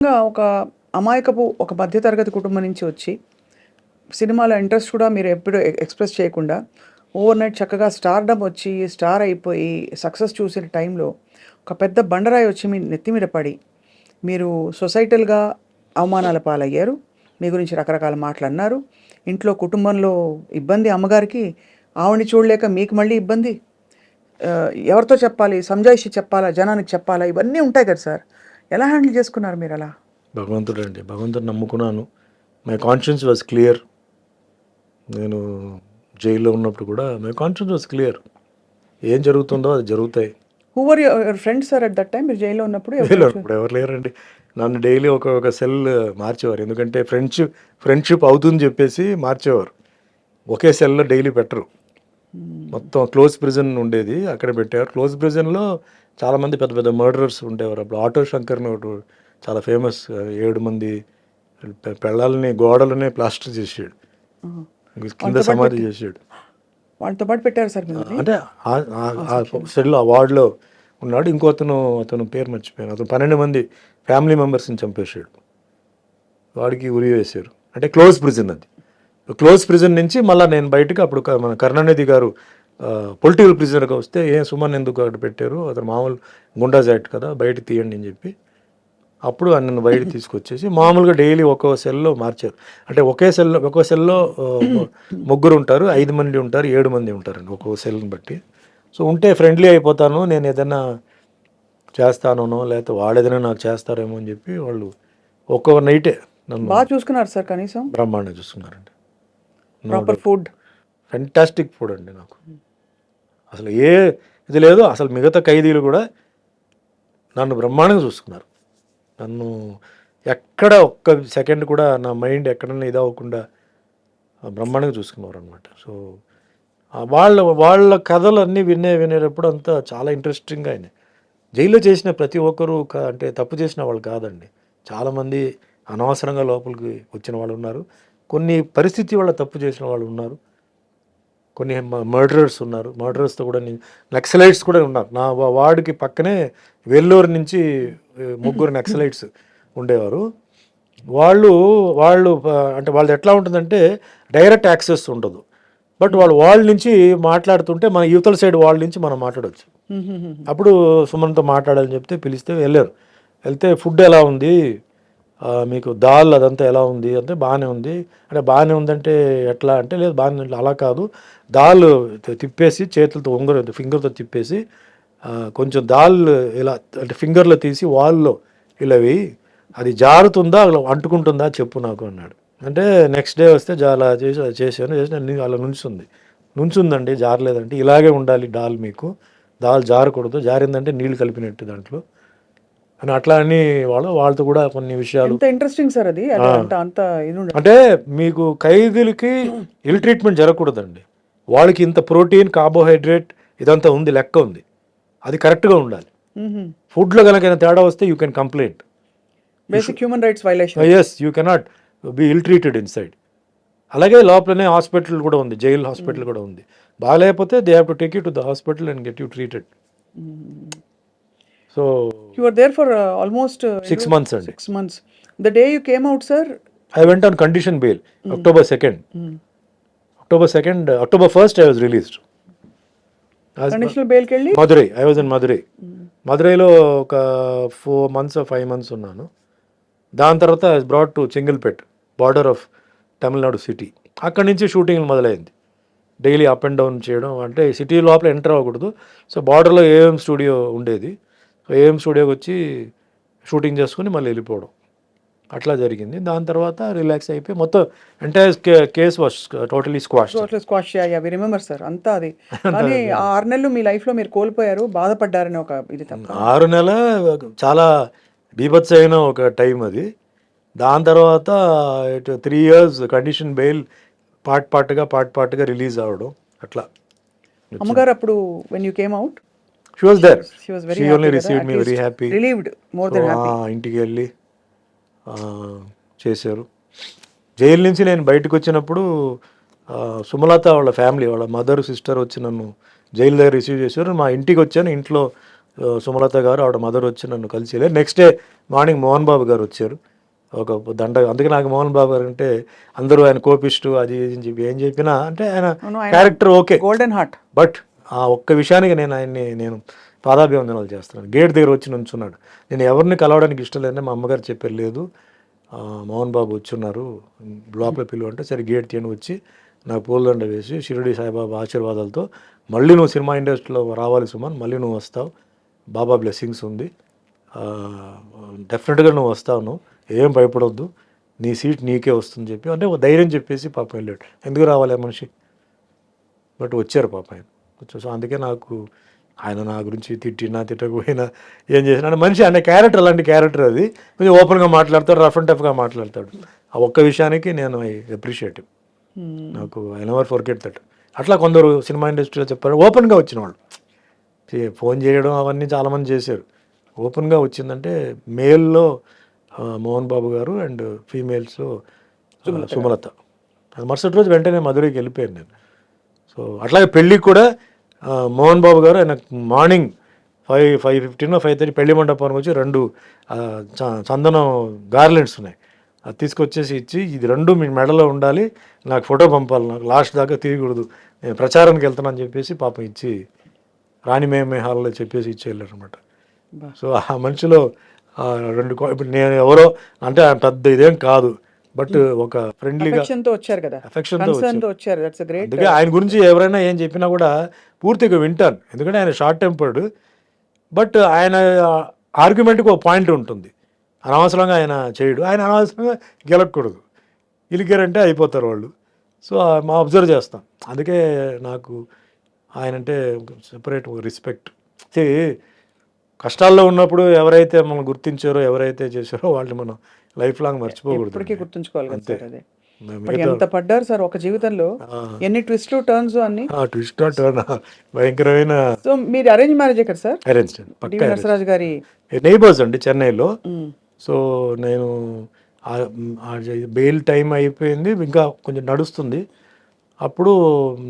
ఒక అమాయకపు ఒక మధ్యతరగతి కుటుంబం నుంచి వచ్చి సినిమాలో ఇంట్రెస్ట్ కూడా మీరు ఎప్పుడు ఎక్స్‌ప్రెస్ చేయకుండా ఓవర్ నైట్ చక్కగా స్టార్‌డమ్ వచ్చి స్టార్ అయిపోయి సక్సెస్ చూసిన టైంలో ఒక పెద్ద బండరాయి వచ్చి మీ నెత్తి మీద పడి మీరు సొసైటల్‌గా అవమానాల పాలయ్యారు. మీ గురించి రకరకాల మాటలన్నారు. ఇంట్లో కుటుంబంలో ఇబ్బంది అమ్మగారికి. ఆవిడని చూడలేక మీకు మళ్ళీ ఇబ్బంది. ఎవరితో చెప్పాలి? సంజాయిషి చెప్పాలా? జనానికి చెప్పాలా? ఇవన్నీ ఉంటాయి కదా సార్! ఎలా హ్యాండిల్ చేసుకున్నారు మీరలా? భగవంతుడండి. భగవంతుడిని నమ్ముకున్నాను. My conscience was clear. నేను జైల్లో ఉన్నప్పుడు కూడా మై కాన్షియన్స్ వాస్ క్లియర్. ఏం జరుగుతుందో అది జరుగుతాయి. Who were your friends sir at that time? మీరు జైల్లో ఉన్నప్పుడు జైల్లో ఇప్పుడు ఎవరు లేరండి. నన్ను డైలీ ఒక సెల్ మార్చేవారు. ఎందుకంటే ఫ్రెండ్షిప్ అవుతుందని చెప్పేసి మార్చేవారు. ఒకే సెల్లో డైలీ పెట్టరు. మొత్తం క్లోజ్ ప్రిజన్ ఉండేది, అక్కడ పెట్టేవారు. క్లోజ్ ప్రిజన్లో చాలామంది పెద్ద పెద్ద మర్డరర్స్ ఉండేవారు. అప్పుడు ఆటో శంకర్ని ఒకటి చాలా ఫేమస్. 7 మంది పెళ్ళాలని గోడలనే ప్లాస్టర్ చేసాడు, కింద సమాధి చేసాడు. వాళ్ళతో పాటు పెట్టారు సార్ మీరు? అంటే ఆ సెల్ ఆ వార్డులో ఉన్నాడు. అతను పేరు మర్చిపోయాను. అతను 12 మంది ఫ్యామిలీ మెంబర్స్ని చంపేశాడు. వాడికి ఉరి వేశారు. అంటే క్లోజ్ ప్రిజన్ అది. క్లోజ్ ప్రిజన్ నుంచి మళ్ళీ నేను బయటకు అప్పుడు మన కరుణానిధి గారు పొలిటికల్ ప్రిజనర్గా వస్తే సుమన్ ఎందుకు అక్కడ పెట్టారు, అతను మామూలు గుండాజ్ యాక్ట్ కదా, బయట తీయండి అని చెప్పి అప్పుడు నన్ను బయట తీసుకొచ్చేసి మామూలుగా డైలీ ఒక్కో సెల్లో మార్చారు. అంటే ఒక్కో సెల్లో ముగ్గురు ఉంటారు, 5 మంది ఉంటారు, 7 మంది ఉంటారండి ఒక్కో సెల్ని బట్టి. సో ఉంటే ఫ్రెండ్లీ అయిపోతాను, నేను ఏదైనా చేస్తానో లేకపోతే వాళ్ళు ఏదైనా నాకు చేస్తారేమో అని చెప్పి వాళ్ళు ఒక్కో నైటే నన్ను బాగా చూసుకున్నారు సార్. కనీసం బ్రహ్మాండంగా చూసుకున్నారండి. ప్రాపర్ ఫుడ్, ఫెంటాస్టిక్ ఫుడ్ అండి. నాకు అసలు ఇది లేదు. అసలు మిగతా ఖైదీలు కూడా నన్ను బ్రహ్మాండంగా చూసుకున్నారు. నన్ను ఎక్కడ ఒక్క సెకండ్ కూడా నా మైండ్ ఎక్కడన్నా ఇదవ్వకుండా బ్రహ్మాండంగా చూసుకున్నారు అనమాట. సో వాళ్ళ కథలు అన్నీ వినేటప్పుడు అంతా చాలా ఇంట్రెస్టింగ్గా అయినాయి. జైల్లో చేసిన ప్రతి ఒక్కరూ అంటే తప్పు చేసిన వాళ్ళు కాదండి. చాలామంది అనవసరంగా లోపలికి వచ్చిన వాళ్ళు ఉన్నారు. కొన్ని పరిస్థితి వల్ల తప్పు చేసిన వాళ్ళు ఉన్నారు. కొన్ని మర్డరర్స్ ఉన్నారు. మర్డరర్స్తో కూడా నక్సలైట్స్ కూడా ఉన్నారు. నా వార్డుకి పక్కనే వెల్లూరు నుంచి 3 నక్సలైట్స్ ఉండేవారు. వాళ్ళు అంటే వాళ్ళది ఎట్లా ఉంటుందంటే డైరెక్ట్ యాక్సెస్ ఉండదు. బట్ వాళ్ళ నుంచి మాట్లాడుతుంటే మన యువతల సైడ్ వాళ్ళ నుంచి మనం మాట్లాడవచ్చు. అప్పుడు సుమన్తో మాట్లాడాలని చెప్తే పిలిస్తే వెళ్తే ఫుడ్ ఎలా ఉంది, మీకు దాల్ అదంతా ఎలా ఉంది అంటే బాగానే ఉంది. అంటే బాగానే ఉందంటే ఎట్లా అంటే లేదు బాగానే ఉంది. అలా కాదు, దాల్ తిప్పేసి చేతులతో ఫింగర్తో తిప్పేసి కొంచెం దాల్ ఇలా అంటే ఫింగర్లో తీసి వాల్లో ఇలా వేయి, అది జారుతుందా అలా అంటుకుంటుందా చెప్పు నాకు అన్నాడు. అంటే నెక్స్ట్ డే వస్తే అలా చేశాను అలా నుంచుందండి, జారలేదంటే ఇలాగే ఉండాలి దాల్, మీకు దాల్ జారకూడదు, జారిందంటే నీళ్ళు కలిపినట్టు దాంట్లో అని అట్లా అని వాళ్ళతో కూడా కొన్ని విషయాలు. ఇంట్రెస్టింగ్ సార్ అది. అంటే మీకు ఖైదీలకి ఇల్ ట్రీట్మెంట్ జరగకూడదండి. వాళ్ళకి ఇంత ప్రోటీన్, కార్బోహైడ్రేట్ ఇదంతా ఉంది, లెక్క ఉంది, అది కరెక్ట్గా ఉండాలి. ఫుడ్లో కనుక తేడా వస్తే you can complaint. Basic human rights violation. Yes, you cannot be ill treated inside. అలాగే లోపలనే హాస్పిటల్ కూడా ఉంది, జైల్ హాస్పిటల్ కూడా ఉంది. బాగాలేకపోతే they have to take you to the hospital and get you treated. So you were there for almost 6 months and 6 months. The day you came out, sir, I went on condition bail. October 2nd. October 1st I was released. Conditional bail kelli Madurai. I was in Madurai. మదురైలో ఒక 4 months or 5 months ఉన్నాను. దాని తర్వాత I was brought to Chengalpet, border of Tamil Nadu city. అక్కడి నుంచి shooting మొదలైంది. Daily up and down చేయడం, అంటే city లోపల ఎంటర్ అవ్వకూడదు. సో బార్డర్లో ఏఎం స్టూడియో ఉండేది. ఏఎం స్టూడియోకి వచ్చి షూటింగ్ చేసుకుని మళ్ళీ వెళ్ళిపోవడం, అట్లా జరిగింది. దాని తర్వాత రిలాక్స్ అయిపోయి మొత్తం entire case was totally squash. We remember sir అంతా అది. కానీ ఆ 6 నెలలు మీ లైఫ్లో మీరు కోల్పోయారు, బాధపడ్డారని ఒక ఇది తప్ప. 6 నెలల చాలా బీభత్స అయిన ఒక టైం అది. దాని తర్వాత 3 years కండిషన్ బెయిల్ పార్ట్గా రిలీజ్ అవ్వడం అట్లా. అమ్మగారు అప్పుడు when you came out, she was there. She was very she happy. Only received me very happy. Relieved, more than happy. ఇంటికి వెళ్ళి చేశారు. జైలు నుంచి నేను బయటకు వచ్చినప్పుడు సుమలత వాళ్ళ ఫ్యామిలీ, వాళ్ళ మదర్ సిస్టర్ వచ్చి నన్ను జైలు దగ్గర రిసీవ్ చేశారు. మా ఇంటికి వచ్చాను. ఇంట్లో సుమలత గారు ఆవిడ మదర్ వచ్చి నన్ను కలిసి వెళ్ళారు. Next day morning Mohan Babu గారు వచ్చారు, ఒక దండ. అందుకే నాకు మోహన్ బాబు గారు అంటే అందరూ ఆయన కోపిస్టు అది ఇది అని చెప్పి ఏం చెప్పినా అంటే ఆయన character okay, golden heart. But ఆ ఒక్క విషయానికి నేను ఆయన్ని పాదాభివందనాలు చేస్తున్నాను. గేట్ దగ్గర వచ్చి నుంచున్నాడు. నేను ఎవరిని కలవడానికి ఇష్టం లేదని మా అమ్మగారు చెప్పారు, లేదు మోహన్ బాబు వచ్చున్నారు లోపల పిలువ అంటే, సరే గేట్ తీయని వచ్చి నాకు పూలదండ వేసి షిరిడి సాయిబాబా ఆశీర్వాదాలతో మళ్ళీ నువ్వు సినిమా ఇండస్ట్రీలో రావాలి సుమన్, మళ్ళీ నువ్వు వస్తావు, బాబా బ్లెస్సింగ్స్ ఉంది, డెఫినెట్గా నువ్వు వస్తావు, నువ్వు ఏం భయపడొద్దు, నీ సీట్ నీకే వస్తుంది చెప్పి అంటే ఒక ధైర్యం చెప్పేసి పాపం వెళ్ళాడు. ఎందుకు రావాలి ఆ మనిషి, బట్ వచ్చారు పాప ఆయన. సో అందుకే నాకు ఆయన నా గురించి తిట్టినా తిట్టకపోయినా ఏం చేసినా మనిషి అనే క్యారెక్టర్, అలాంటి క్యారెక్టర్ అది. కొంచెం ఓపెన్గా మాట్లాడతాడు, రఫ్ అండ్ టఫ్గా మాట్లాడతాడు. ఆ ఒక్క విషయానికి నేను ఐ అప్రిషియేట్, నాకు ఐ నెవర్ ఫర్గెట్ దట్. అట్లా కొందరు సినిమా ఇండస్ట్రీలో చెప్పారు, ఓపెన్గా వచ్చిన వాళ్ళు. ఫోన్ చేయడం అవన్నీ చాలామంది చేశారు. ఓపెన్గా వచ్చిందంటే మేల్లో మోహన్ బాబు గారు అండ్ ఫీమేల్స్లో సుమలత. అది మరుసటి రోజు వెంటనే మధురైకి వెళ్ళిపోయాను నేను. సో అట్లాగే పెళ్ళికి కూడా మోహన్ బాబు గారు ఆయన మార్నింగ్ 5:15 5:30 పెళ్లి మండపానికి వచ్చి 2 చందనం గార్లెండ్స్ ఉన్నాయి, అది తీసుకొచ్చేసి ఇచ్చి, ఇది 2 మీ మెడలో ఉండాలి, నాకు ఫోటో పంపాలి, నాకు లాస్ట్ దాకా తీయకూడదు, నేను ప్రచారానికి వెళ్తున్నాను అని చెప్పేసి పాపం ఇచ్చి రాణిమేమే హాల్లో చెప్పేసి ఇచ్చి వెళ్ళారు అనమాట. సో ఆ మనిషిలో 2 ఇప్పుడు నేను ఎవరో అంటే ఆయన పెద్ద ఇదేం కాదు, బట్ ఒక ఫ్రెండ్లీగా అఫెక్షన్తో వచ్చారు కదా, అఫెక్షన్తో వచ్చారు. That's great. అందుకే ఆయన గురించి ఎవరైనా ఏం చెప్పినా కూడా పూర్తిగా వింటాను, ఎందుకంటే ఆయన షార్ట్ టెంపర్డ్, బట్ ఆయన ఆర్గ్యుమెంట్కి ఒక పాయింట్ ఉంటుంది. అనవసరంగా ఆయన చేయడు, ఆయన అనవసరంగా గెలకూడదు, గెలికారంటే అయిపోతారు వాళ్ళు. సో మా అబ్జర్వ్ చేస్తాం. అందుకే నాకు ఆయన అంటే సెపరేట్ రెస్పెక్ట్. కష్టాల్లో ఉన్నప్పుడు ఎవరైతే మనం గుర్తించారో, ఎవరైతే చేశారో వాళ్ళని మనం లైఫ్ లాంగ్ మర్చిపోకూడదు. ఇప్పటికీ గుర్తుంచుకోవాలి కదా సార్. అదే మిగతా ఎంత పడ్డారు సార్ ఒక జీవితంలో, ఎన్ని ట్విస్ట్లు టర్న్స్ అన్ని. ట్విస్ట్ టర్న్ భయంకరమైన. సో మీరు అరేంజ్ మ్యారేజ్ కదా సార్? అరేంజ్ డివి నరసరాజు గారి నైబర్స్ అండి చెన్నైలో. సో నేను బెయిల్ టైం అయిపోయింది, ఇంకా కొంచెం నడుస్తుంది. అప్పుడు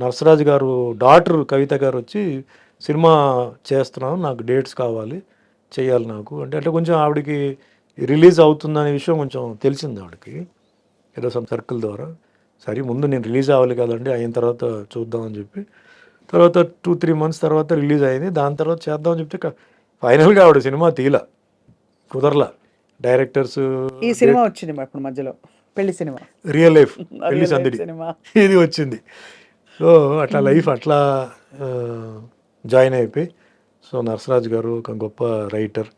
నరసరాజు గారు డాటర్ కవిత గారు వచ్చి, సినిమా చేస్తున్నాను, నాకు డేట్స్ కావాలి, చేయాలి నాకు అంటే కొంచెం ఆవిడకి రిలీజ్ అవుతుందనే విషయం కొంచెం తెలిసింది ఆవిడకి ఏదో సమ్ సర్కిల్ ద్వారా. సరే ముందు నేను రిలీజ్ అవ్వాలి కదండి, అయిన తర్వాత చూద్దామని చెప్పి, తర్వాత 2-3 months తర్వాత రిలీజ్ అయింది. దాని తర్వాత చేద్దామని చెప్తే ఫైనల్గా ఆవిడ సినిమా తీలా, కుదరలా. డైరెక్టర్స్ ఈ సినిమా వచ్చింది ఇప్పుడు మధ్యలో, పెళ్లి సినిమా, రియల్ లైఫ్ పెళ్లి సందడి సినిమా ఇది వచ్చింది. సో అట్లా లైఫ్ అట్లా జాయిన్ అయిపోయి. సో నరసరాజు గారు ఒక గొప్ప రైటర్,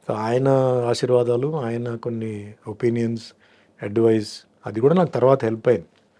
సో ఆయన ఆశీర్వాదాలు, ఆయన కొన్ని ఒపీనియన్స్, అడ్వైస్, అది కూడా నాకు తర్వాత హెల్ప్ అయింది.